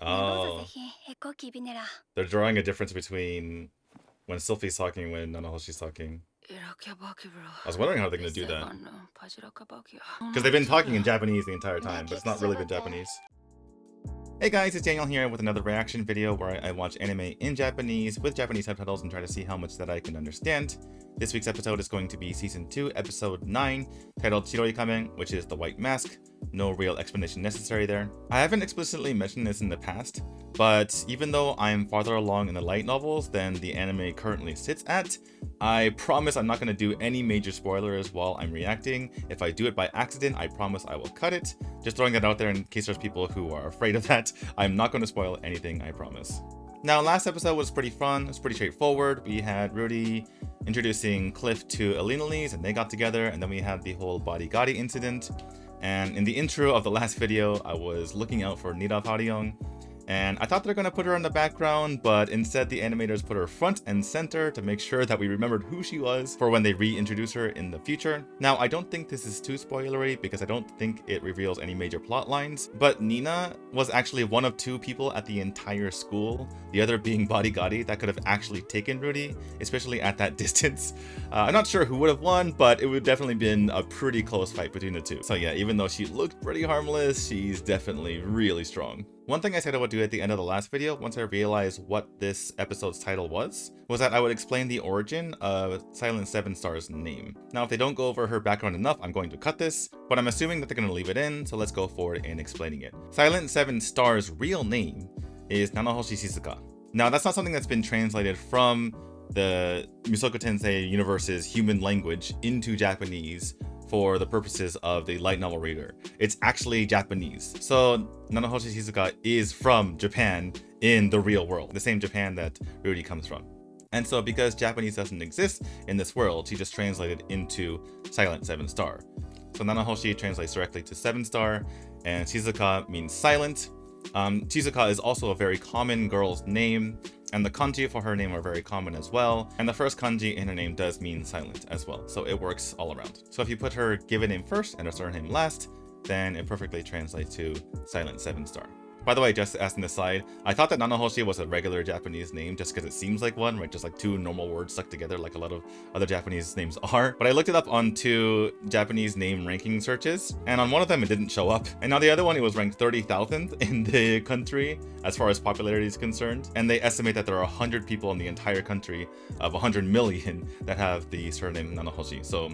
Oh, they're drawing a difference between when Sylphie's talking and when Nanahoshi's talking. I was wondering how they're going to do that. Because they've been talking in Japanese the entire time, but it's not really been Japanese. Hey guys, it's Daniel here with another reaction video where I watch anime in Japanese with Japanese subtitles and try to see how much that I can understand. This week's episode is going to be Season 2, Episode 9, titled白い仮面, which is the white mask. No real explanation necessary there. I haven't explicitly mentioned this in the past, but even though I'm farther along in the light novels than the anime currently sits at, I promise I'm not going to do any major spoilers while I'm reacting. If I do it by accident, I promise I will cut it. Just throwing that out there in case there's people who are afraid of that. I'm not going to spoil anything, I promise. Now, last episode was pretty fun. It was pretty straightforward. We had Rudy introducing Cliff to Alinalese and they got together, and then we had the whole Body Gotti incident. And in the intro of the last video, I was looking out for Nida Pariyong, and I thought they're gonna put her in the background, but instead the animators put her front and center to make sure that we remembered who she was for when they reintroduce her in the future. Now, I don't think this is too spoilery because I don't think it reveals any major plot lines, but Nina was actually one of two people at the entire school, the other being Body Gotti, that could have actually taken Rudy, especially at that distance. I'm not sure who would have won, but it would definitely been a pretty close fight between the two. So yeah, even though she looked pretty harmless, she's definitely really strong. One thing I said I would do at the end of the last video, once I realized what this episode's title was that I would explain the origin of Silent 7 Star's name. Now, if they don't go over her background enough, I'm going to cut this, but I'm assuming that they're going to leave it in, so let's go forward in explaining it. Silent 7 Star's real name is Nanahoshi Shizuka. Now, that's not something that's been translated from the Mushoku Tensei universe's human language into Japanese for the purposes of the light novel reader. It's actually Japanese. So Nanahoshi Shizuka is from Japan in the real world, the same Japan that Rudy comes from. And so because Japanese doesn't exist in this world, she just translated into Silent 7 Star. So Nanahoshi translates directly to 7 Star, and Shizuka means silent. Shizuka is also a very common girl's name, and the kanji for her name are very common as well, and the first kanji in her name does mean silent as well, so it works all around. So if you put her given name first and her surname last, then it perfectly translates to Silent 7 Star. By the way, just as an aside, I thought that Nanahoshi was a regular Japanese name just because it seems like one, right? Just like two normal words stuck together like a lot of other Japanese names are. But I looked it up on two Japanese name ranking searches, and on one of them it didn't show up. And on the other one, it was ranked 30,000th in the country as far as popularity is concerned. And they estimate that there are 100 people in the entire country of 100 million that have the surname Nanahoshi. So,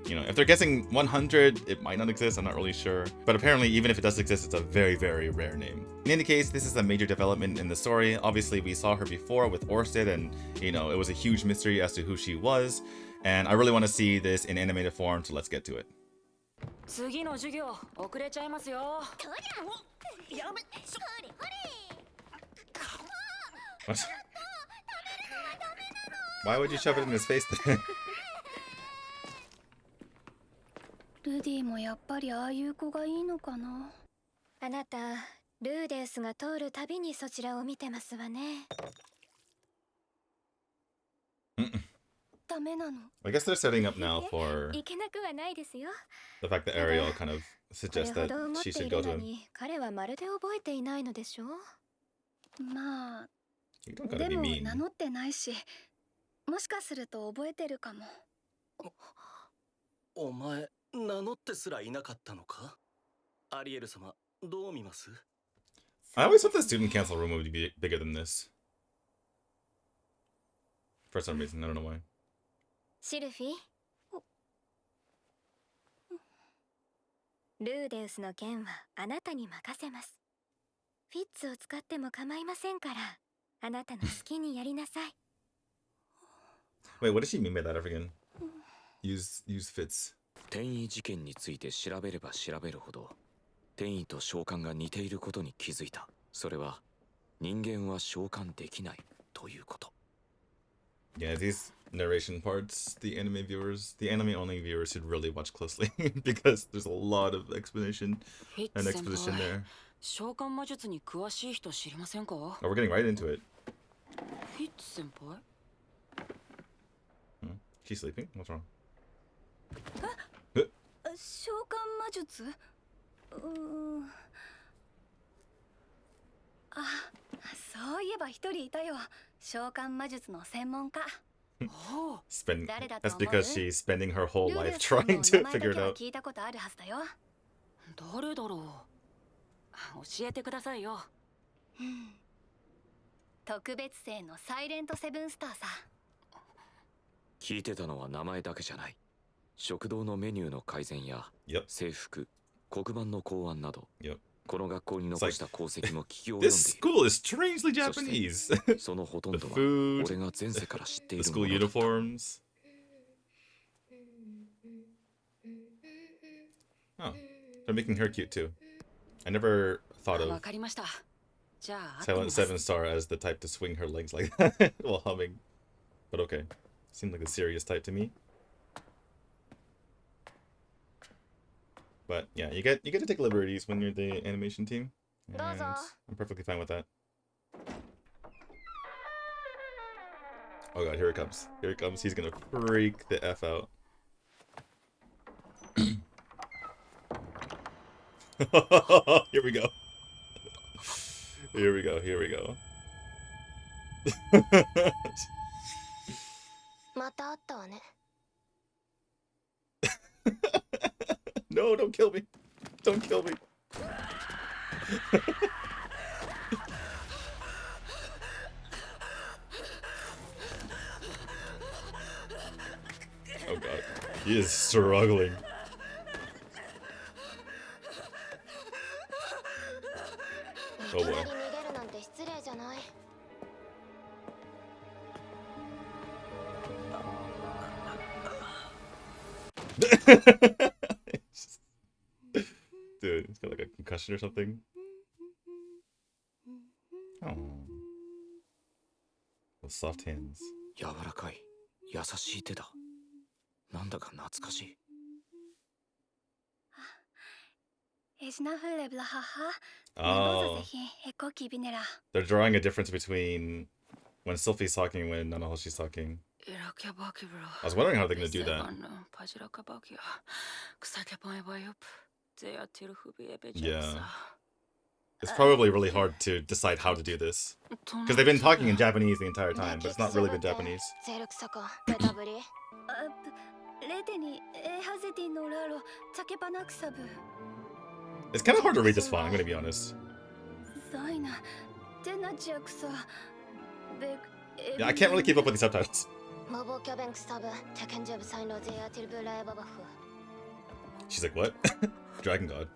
you know, if they're guessing 100, it might not exist, I'm not really sure. But apparently, even if it does exist, it's a very, very rare name. In any case, this is a major development in the story. Obviously, we saw her before with Orsted, and, you know, it was a huge mystery as to who she was. And I really want to see this in animated form, so let's get to it. What? Why would you shove it in his face then? ルディもやっぱりああいう子がいいのかな。あなた、ルーデウスが通るたびにそちらを見てますわね。ダメなの。I guess they're setting up now for いけなくはないですよ。 the fact that Ariel kind of suggests that she should go to him. 彼はまるで覚えていないのでしょ。まあ、 You don't gotta で be も mean. 名乗ってないし、もしかすると覚えてるかも。お前、名乗ってすらいなかったのか？アリエル様、どう見ます？ I always thought the student council room would be bigger than this. For some reason, I don't know why. シルフィー、ルーデウスの件はあなたに任せます。フィッツを使っても構いませんから、あなたの好きにやりなさい。 Wait, what does she mean by that again? Use fits. 転移事件について調べれば調べるほど転移と召喚が似ていることに気づいた。それは人間は召喚できないということ。 Yeah, these narration parts, the anime only viewers should really watch closely because there's a lot of explanation and exposition there. 召喚魔術に詳しい人知りませんか？ Oh, we're getting right into it. フィッツ先輩？ She's sleeping? What's wrong? 召喚魔術？えば一人いたよ。召喚魔術の専門家。That's because she's spending her whole life trying to figure it out. 聞いたことあるはずだよ。誰だろう。教えてくださいよ。特別生のサイレントセブンスターさ。聞いてたのは名前だけじゃない。食堂のメニューの改善や制服、黒板の考案など、この学校に残した功績も聞き及んでいる。This school is strangely Japanese. そのほとんどは food, 俺が前世から知ってい the るも school のだった。 uniforms. Oh, they're making her cute too. I never thought of わかりました。じゃあ、 Silent Seven Star as the type to swing her legs like that while humming. But okay. Seemed like a serious type to me. But yeah, you get to take liberties when you're the animation team. And I'm perfectly fine with that. Oh god, here it comes. Here it comes. He's gonna freak the F out. Here we go. Here we go. Here we go. No, don't kill me. Don't kill me. Oh god. He is struggling. Oh boy. Dude, he's got like a concussion or something. Oh. Those soft hands. 柔らかい、優しい手だ。なんだか懐かしい。Oh. They're drawing a difference between when Sylphie's talking and when Nanahoshi's talking. I was wondering how they're going to do that. Yeah. It's probably really hard to decide how to do this. Because they've been talking in Japanese the entire time, but it's not really been Japanese. It's kind of hard to read this font, I'm going to be honest. Yeah, I can't really keep up with the subtitles. She's like, what? Dragon God.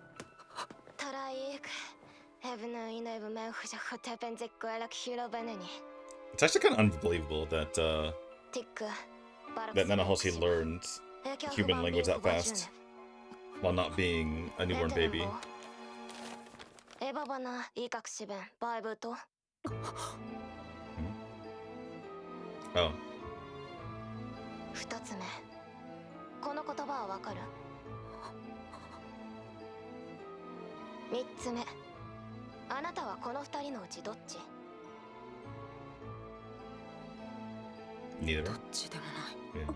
It's actually kind of unbelievable that that Nanahoshi learned human language that fast while not being a newborn baby. Oh. 2つ目。この言葉はわかる？3つ目。あなたはこの2人のうちどっち？ Neither. どっちでもない。 Yeah.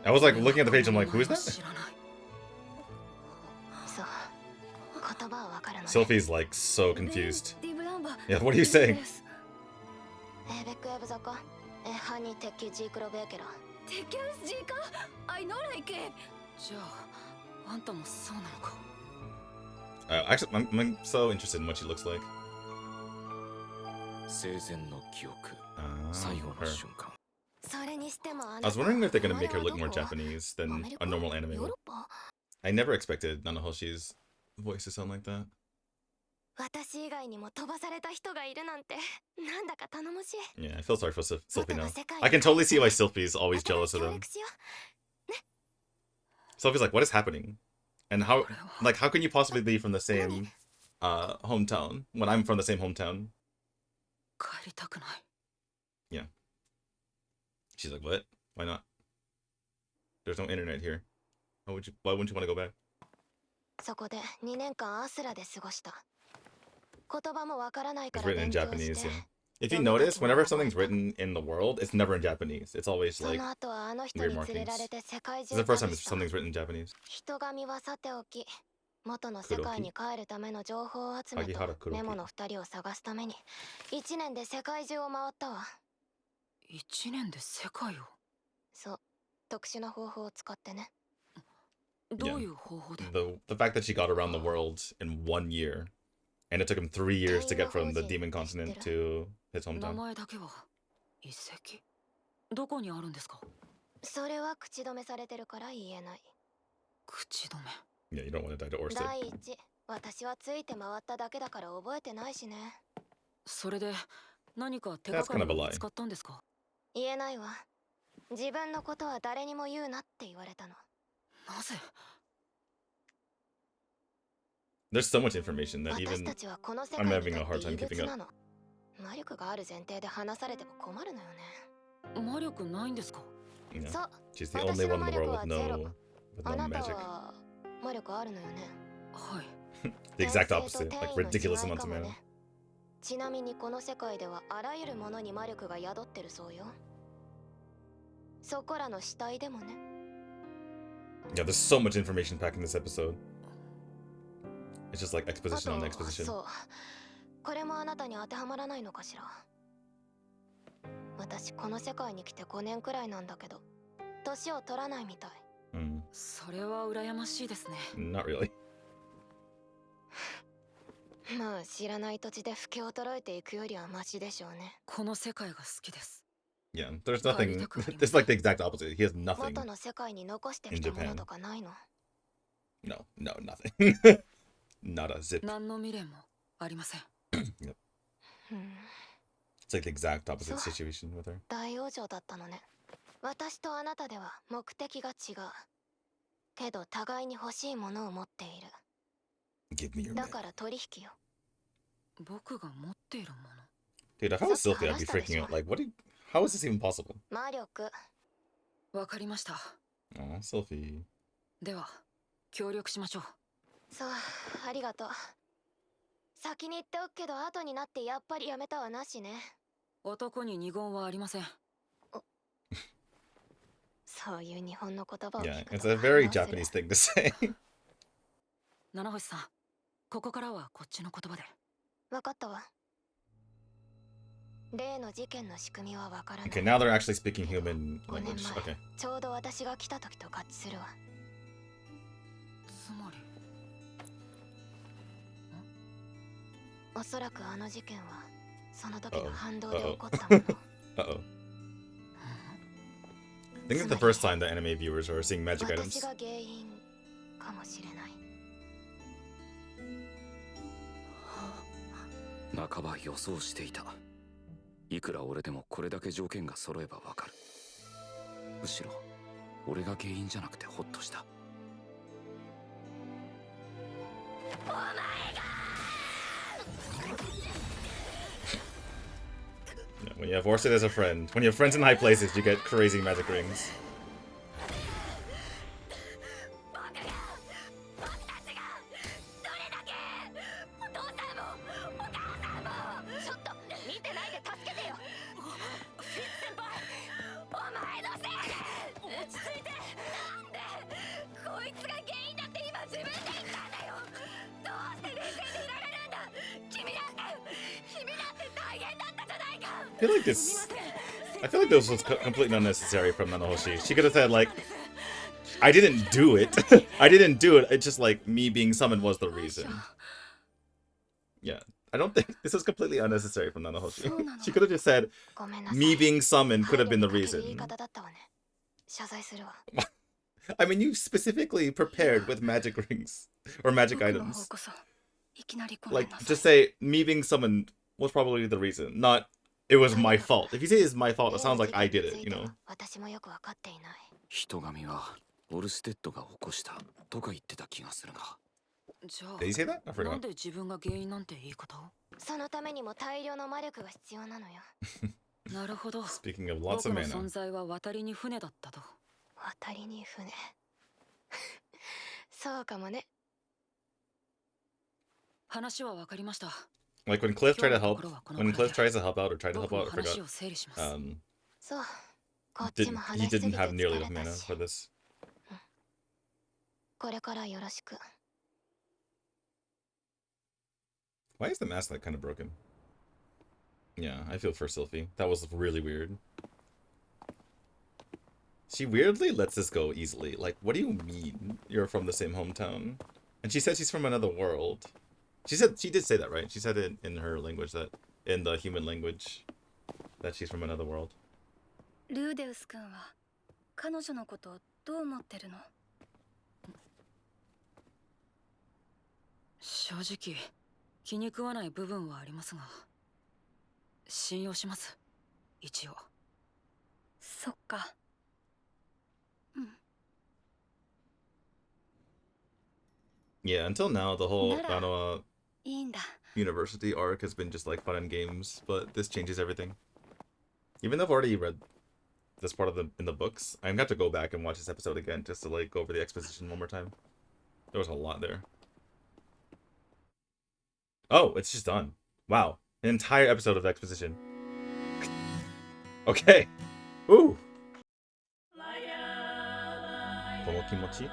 I was like looking at the page, I'm like, who is that? 知らない。そう。言葉はわかるのね。 Sylphie's like so confused. Yeah, what are you saying? ベックエブザカハニーテッキジークロベーケラテキュンスジーカI know like it じゃあ、あんたもそうなのか。Actually, I'm so interested in what she looks like. 生前の記憶、最後の瞬間。 I was wondering if they're gonna make her look more Japanese than a normal anime would. I never expected Nanahoshi's voice to sound like that. 私以外にも飛ばされた人がいるなんてなんだか頼もしい。 Yeah, I feel sorry for Sylphie now. I can totally see why Sylphie's always jealous of them. Sylphie's like, what is happening? And how can you possibly be from the same hometown when I'm from the same hometown? 帰りたくない。 Yeah. She's like, what? Why not? There's no internet here. Why wouldn't you want to go back? そこで2年間アスラで過ごした。言葉もわからないか It's ら written in 勉強 Japanese, して。 yeah. If you notice, whenever something's written in the world, it's never in Japanese. It's always そ like の後はあの人 weird に連れ markings. られて世界 This 中 is the first time 旅した。 something's written in Japanese. 人神はさておき、元の世界に帰るための情報集めとメモの2人を探すために1年で世界中を回ったわ。1年で世界を？そう、特殊な方法を使ってね。どういう方法で？ The fact that she got around the world in 1 year, and it took him 3 years to get from the demon continent to his 名 hometown. 前だけは遺跡？どこにあるんですか？それは口止めされてるから言えない。口止め。Yeah, you don't want to die to Orsted. 第一、私はついて回っただけだから覚えてないしね。それで何か手がかりが見つかったんですか？言えないわ。自分のことは誰にも言うなって言われたの。なぜ？ There's so much information that even I'm having a hard time keeping up. 魔力がある前提で話されても困るのよね。魔力ないんですか？ Yeah. そう。 She's the only one in the world with no あなた magic. は魔力あるのよね。はい。The exact opposite, like ridiculous amounts of mana. ちなみにこの世界ではあらゆるものに魔力が宿ってるそうよ。そこらの死体でもね。Yeah, there's so much information packed in this episode. It's just like exposition on exposition. そう。これもあなたに当てはまらないのかしら。私この世界に来て5年くらいなんだけど、年を取らないみたい。それは羨ましいですね。Not really. まあ知らない土地で老け衰えていくよりはマシでしょうね。この世界が好きです。Yeah, there's nothing. It's like the exact opposite. He has nothing 元の世界に残してきたものとかないの？ No, nothing. Not a zip. 何の未練もありません。Yep. It's like the exact opposite situation with her. 大往生だったのね。私とあなたでは目的が違う。けど互いに欲しいものを持っている。Give me your だから取引よ。僕が持っているもの。Dude, if I was Sylphie, I'd be freaking out. Like, how is this even possible? 魔力。わかりました。Oh, Sylphie. では、協力しましょう。そう、ありがとう。先に言っておくけど、後になってやっぱりやめたはなしね。男に二言はありません。そういう日本の言葉を Yeah, 聞く it's と a very Japanese thing to say. 七星さん、ここからはこっちの言葉で。わかったわ。例の事件の仕組みはわからない。Okay, now they're actually speaking human 5年 language. 前、 Okay. ちょうど私が来た時と合致するわ。つまり、おそらくあの事件はその時の反動で起こったもの。Uh-oh. I think it's the first time that anime viewers are seeing magic 私 items. が原因かもしれない。半ば予想していた。いくら俺でもこれだけ条件が揃えばわかる。むしろ俺が原因じゃなくてホッとした。お前が When you have Orsted as a friend, when you have friends in high places, you get crazy magic rings. 僕たちがどれだけお父さんもお母さんもちょっと見てないで助けてよ。フィッツ先輩、お前のせいで。落ち着いて。なんでこいつが原因だって今自分で言ったんだよ。どうして冷静でいられるんだ。君だって大変だったじゃないか。 I feel like this was completely unnecessary from Nanahoshi. She could have said like, I didn't do it. I didn't do it. It's just like me being summoned was the reason. Yeah, I don't think this is completely unnecessary from Nanahoshi. She could have just said, me being summoned could have been the reason. I mean, you specifically prepared with magic rings or magic items. Like, just say, me being summoned was probably the reason, not it was my fault. If you say it's my fault, it sounds like I did it, you know? 人神はオルステッドが起こしたとか言ってた気がするが。じゃあ、 Did he say that? I なん forgot. で自分が原因なんて言い方を？そのためにも大量の魔力が必要なのよ。なるほど。 Speaking of lots 僕 of の mana. 存在は渡りに船だったと。渡りに船。そうかもね。話はわかりました。 Like when Cliff tried to help, when Cliff tries to help out or tried to help out, I forgot. そう。こっちも He 話しすぎ didn't て have 疲 nearly れ enough た mana し。 for this. これからよろしく。Why is the mask like kind of broken? Yeah, I feel for Sylphie. That was really weird. She weirdly lets this go easily. Like, what do you mean you're from the same hometown? And she said she's from another world. She did say that, right? She said it in her language, that in the human language, that she's from another world. ルーデウス君は彼女のことをどう思ってるの？正直気に食わない部分はありますが、信用します。一応。そっか。Yeah, until now, the whole university arc has been just like fun and games, but this changes everything. Even though I've already read this part of in the books, I'm going to go back and watch this episode again just to like go over the exposition one more time. There was a lot there. Oh, it's just done. Wow, an entire episode of exposition. Okay. Ooh. Kono kimochi?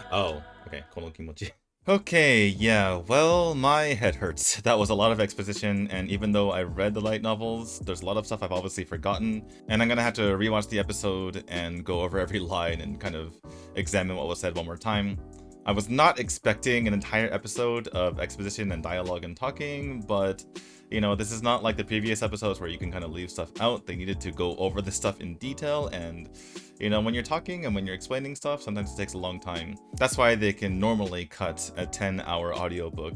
Oh, okay. Kono kimochi. Okay, yeah, well, my head hurts. That was a lot of exposition, and even though I read the light novels, there's a lot of stuff I've obviously forgotten, and I'm gonna have to rewatch the episode and go over every line and kind of examine what was said one more time. I was not expecting an entire episode of exposition and dialogue and talking, but, you know, this is not like the previous episodes where you can kind of leave stuff out. They needed to go over this stuff in detail, and, you know, when you're talking and when you're explaining stuff, sometimes it takes a long time. That's why they can normally cut a 10-hour audiobook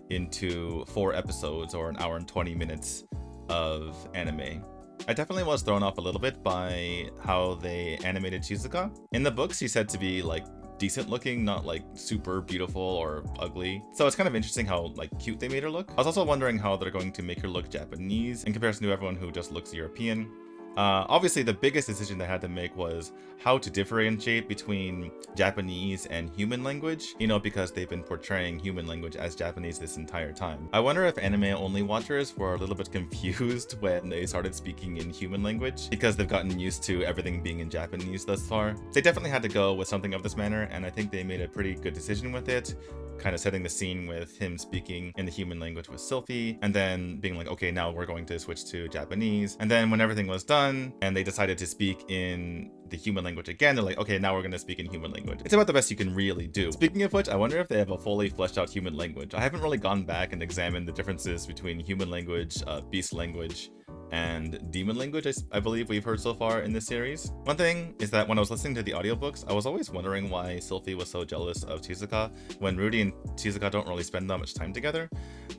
into 4 episodes or an hour and 20 minutes of anime. I definitely was thrown off a little bit by how they animated Shizuka. In the books, she's said to be, like, decent looking, not like super beautiful or ugly. So it's kind of interesting how like cute they made her look. I was also wondering how they're going to make her look Japanese in comparison to everyone who just looks European. Obviously, the biggest decision they had to make was how to differentiate between Japanese and human language, you know, because they've been portraying human language as Japanese this entire time. I wonder if anime-only watchers were a little bit confused when they started speaking in human language, because they've gotten used to everything being in Japanese thus far. They definitely had to go with something of this manner, and I think they made a pretty good decision with it, kind of setting the scene with him speaking in the human language with Sylphie, and then being like, okay, now we're going to switch to Japanese. And then when everything was done, and they decided to speak in the human language again, they're like, okay, now we're going to speak in human language. It's about the best you can really do. Speaking of which, I wonder if they have a fully fleshed out human language. I haven't really gone back and examined the differences between human language, beast language, and demon language, I believe we've heard so far in this series. One thing is that when I was listening to the audiobooks, I was always wondering why Sylphie was so jealous of Shizuka when Rudy and Shizuka don't really spend that much time together.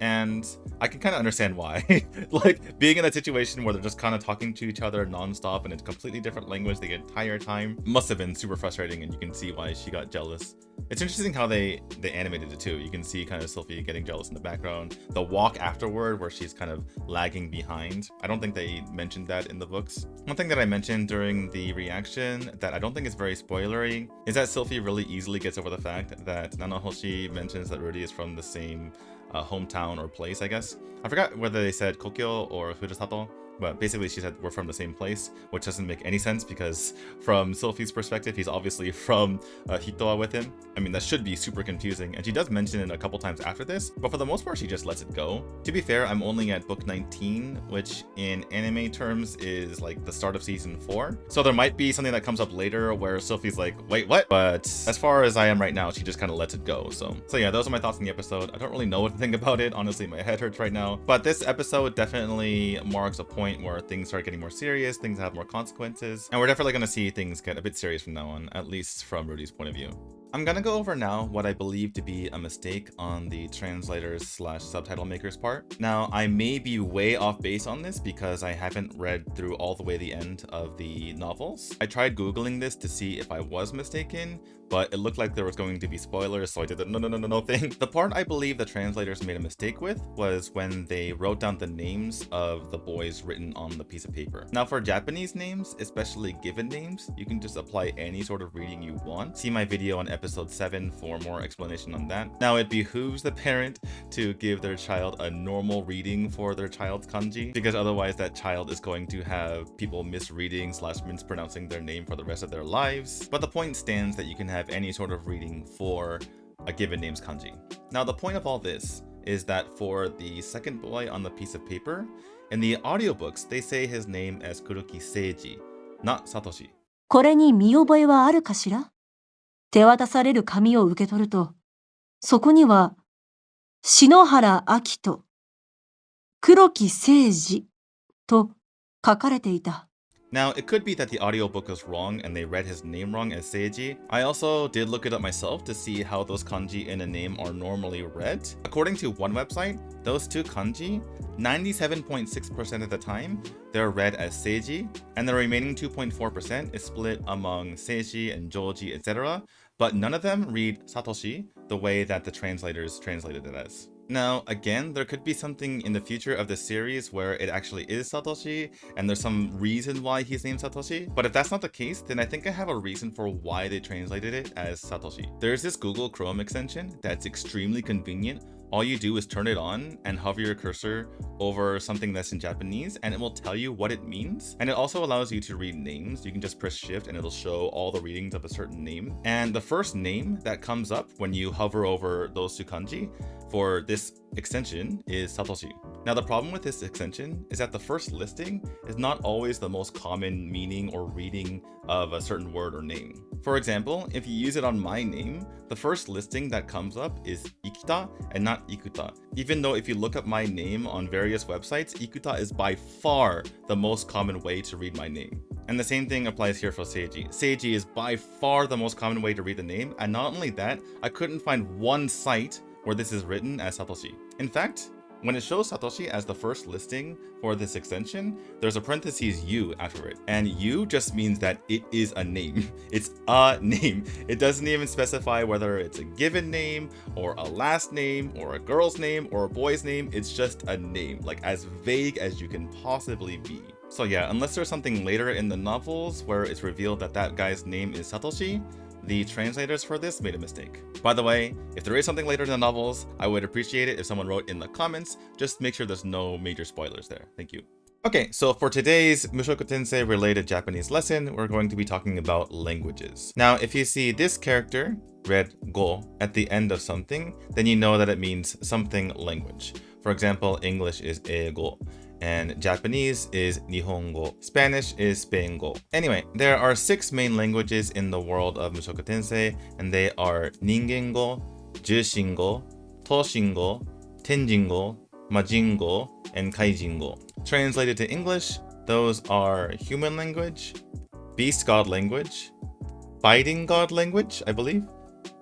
And I can kind of understand why. Like, being in a situation where they're just kind of talking to each other non-stop in a completely different language the entire time must have been super frustrating, and you can see why she got jealous. It's interesting how they animated it too. You can see kind of Sylphie getting jealous in the background. The walk afterward where she's kind of lagging behind. I don't think they mentioned that in the books. One thing that I mentioned during the reaction that I don't think is very spoilery is that Sylphie really easily gets over the fact that Nanahoshi mentions that Rudy is from the same hometown or place, I guess. I forgot whether they said Kokyo or Furusato, but basically she said we're from the same place, which doesn't make any sense because from Sylphie's perspective, he's obviously from Hitoa with him. I mean, that should be super confusing, and she does mention it a couple times after this, but for the most part, she just lets it go. To be fair, I'm only at book 19, which in anime terms is like the start of season 4. So there might be something that comes up later where Sylphie's like, wait, what? But as far as I am right now, she just kind of lets it go. So yeah, those are my thoughts on the episode. I don't really know what to think about it. Honestly, my head hurts right now. But this episode definitely marks a point where things start getting more serious, things have more consequences, and we're definitely going to see things get a bit serious from now on, at least from Rudy's point of view. I'm gonna go over now what I believe to be a mistake on the translators / subtitle makers part. Now, I may be way off base on this because I haven't read through all the way the end of the novels. I tried Googling this to see if I was mistaken, but it looked like there was going to be spoilers, so I did the no thing. The part I believe the translators made a mistake with was when they wrote down the names of the boys written on the piece of paper. Now, for Japanese names, especially given names, you can just apply any sort of reading you want. See my video on episode 7 for more explanation on that. Now, it behooves the parent to give their child a normal reading for their child's kanji, because otherwise that child is going to have people misreading / mispronouncing their name for the rest of their lives. But the point stands that you can have any sort of reading for a given name's kanji. Now, the point of all this is that for the second boy on the piece of paper, in the audiobooks, they say his name as Kuruki Seiji, not Satoshi. これに見覚えはあるかしら？手渡される紙を受け取ると、そこには、篠原明人、黒木誠二と書かれていた。Now, it could be that the audiobook was wrong and they read his name wrong as Seiji. I also did look it up myself to see how those kanji in a name are normally read. According to one website, those two kanji, 97.6% of the time, they're read as Seiji, and the remaining 2.4% is split among Seiji and Joji, etc. But none of them read Satoshi the way that the translators translated it as. Now, again, there could be something in the future of the series where it actually is Satoshi, and there's some reason why he's named Satoshi. But if that's not the case, then I think I have a reason for why they translated it as Satoshi. There's this Google Chrome extension that's extremely convenient. All you do is turn it on and hover your cursor over something that's in Japanese, and it will tell you what it means. And it also allows you to read names. You can just press shift and it'll show all the readings of a certain name. And the first name that comes up when you hover over those two kanji for this extension is Satoshi. Now, the problem with this extension is that the first listing is not always the most common meaning or reading of a certain word or name. For example, if you use it on my name, the first listing that comes up is Ikita and not Ikuta. Even though if you look up my name on various websites, Ikuta is by far the most common way to read my name. And the same thing applies here for Seiji. Seiji is by far the most common way to read the name, and not only that, I couldn't find one site where this is written as Satoshi. In fact, when it shows Satoshi as the first listing for this extension, there's a parentheses U after it. And U just means that it is a name. It's a name. It doesn't even specify whether it's a given name or a last name or a girl's name or a boy's name. It's just a name, like as vague as you can possibly be. So yeah, unless there's something later in the novels where it's revealed that that guy's name is Satoshi, the translators for this made a mistake. By the way, if there is something later in the novels, I would appreciate it if someone wrote in the comments. Just make sure there's no major spoilers there. Thank you. Okay, so for today's Mushoku Tensei-related Japanese lesson, we're going to be talking about languages. Now, if you see this character, read go, at the end of something, then you know that it means something language. For example, English is eigo, and Japanese is Nihongo. Spanish is Spaingo. Anyway, there are 6 main languages in the world of Mushoku Tensei, and they are Ningengo, Jushingo, Toshingo, Tenjingo, Majingo, and Kaijingo. Translated to English, those are human language, beast god language, fighting god language, I believe,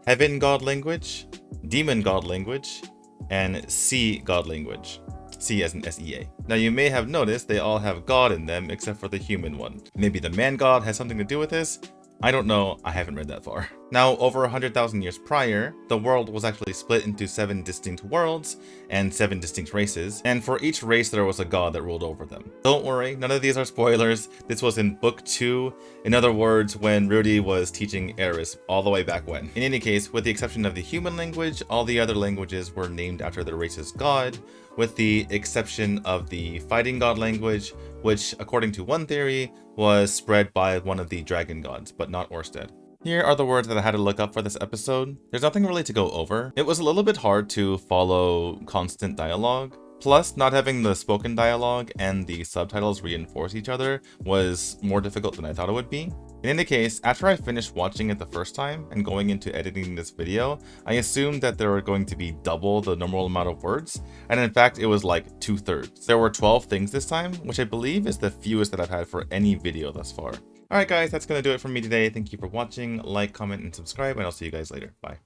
heaven god language, demon god language, and sea god language. Sea as in S-E-A. Now you may have noticed they all have God in them except for the human one. Maybe the man god has something to do with this? I don't know, I haven't read that far. Now, over 100,000 years prior, the world was actually split into 7 distinct worlds and 7 distinct races, and for each race there was a god that ruled over them. Don't worry, none of these are spoilers. This was in book 2, in other words, when Rudy was teaching Eris all the way back when. In any case, with the exception of the human language, all the other languages were named after the race's god, with the exception of the fighting god language, which, according to one theory, was spread by one of the dragon gods, but not Orsted. Here are the words that I had to look up for this episode. There's nothing really to go over. It was a little bit hard to follow constant dialogue. Plus, not having the spoken dialogue and the subtitles reinforce each other was more difficult than I thought it would be. In any case, after I finished watching it the first time and going into editing this video, I assumed that there were going to be double the normal amount of words, and in fact it was like 2/3. There were 12 things this time, which I believe is the fewest that I've had for any video thus far. Alright guys, that's gonna do it for me today. Thank you for watching. Like, comment, and subscribe, and I'll see you guys later. Bye.